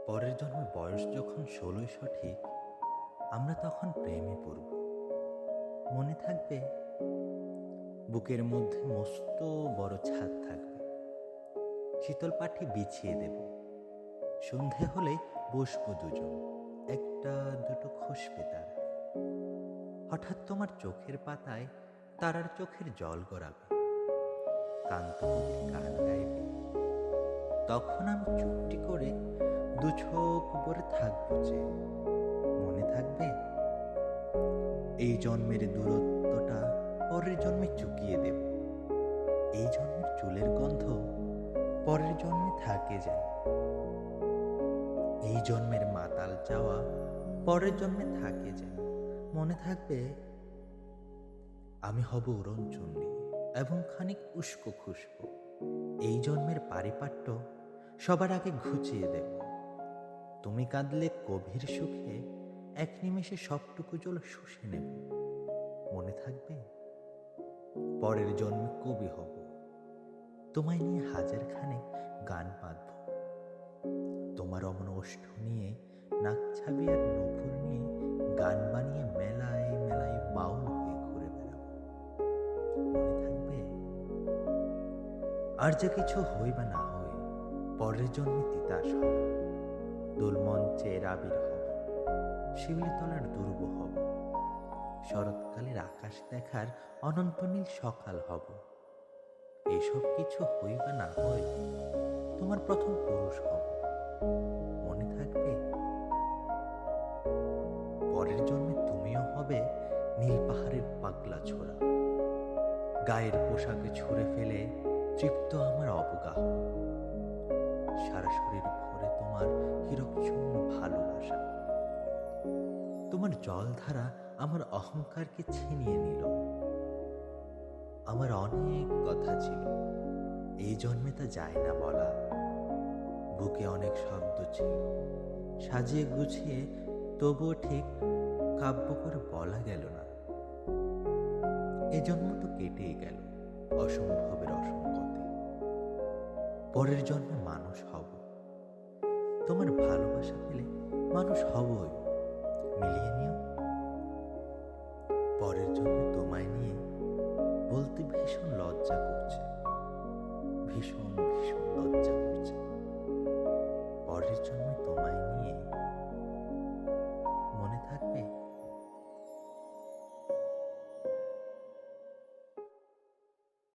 পরের জন্মে বয়স যখন 16 সঠিক, আমরা তখন প্রেমে পড়ব। মনে থাকবে বুকের মধ্যে মস্ত বড় ছাদ থাকবে, শীতল পাটি বিছিয়ে দেব। সন্ধে হলে বসবো দুজন, একটা দুটো খসবে তারা। হঠাৎ তোমার চোখের পাতায় তারার চোখের জল গড়াবে, কান্তকবি গান গাইবে। তখন আমি চুপটি করে দু চোখ ভরে থাকবো যে, মনে থাকবে এই জন্মের দূরত্বটা পরের জন্মে চুকিয়ে দেব। এই জন্মের চুলের গন্ধ পরের জন্মে থাকে যেন। এই জন্মের মাতাল চাওয়া পরের জন্মে থাকে যেন। মনে থাকবে আমি হব উড়নচণ্ডী এবং খানিক উস্কো খুস্কো। এই জন্মের পারিপাট্য সবার আগে ঘুচিয়ে দেব। তুমি কাঁদলে গভীর সুখে এক নিমেষে সবটুকু জল শুষে নেব। মনে থাকবে পরের জন্মে কবি হব, তোমায় নিয়ে হাজারখানে গান বাঁধব। তোমার অমন ওষ্ঠ নিয়ে নাক ছাবি আর নূপুর নিয়ে গান বানিয়ে মেলায় মেলায় বাউল হয়ে ঘুরে বেড়াবো। মনে থাকবে আর যা কিছু হই বা না হই, পরের জন্মে তিতাস হব, দোলমঞ্চের আবির হব, শিউলি তলার দুর্ব হব, শরৎকালের আকাশ দেখার অনন্ত নীল সকাল হব। এসব কিছু হই বা না হই, তোমার প্রথম পুরুষ হব। মনে থাকবে পরের জন্মে তুমিও হবে নীল পাহাড়ের পাগলা ছোড়া, গায়ের পোশাকে ছুঁড়ে ফেলে তৃপ্ত আমার অবগাহ। সারা শরীর ভরে তোমার হিরকচূর্ণ ভালোবাসা। তোমার জলধারা আমার অহংকারকে ছিনিয়ে নিল। আমার অনেক কথা ছিল, এই জন্মে তা যায় না বলা। বুকে অনেক শব্দ ছিল, সাজিয়ে গুছিয়ে তবুও ঠিক কাব্য করে বলা গেল না। এ জন্ম তো কেটেই গেল অসম্ভবের অসঙ্গতে। পরের জন্মে মানুষ হব, তোমার ভালোবাসা পেলে মানুষ হবই। মিলিয়ে নিও পরের জন্মে তোমায় নিয়ে বলতে ভীষণ লজ্জা করছে, ভীষণ ভীষণ লজ্জা করছে। পরের জন্মে তোমায় নিয়ে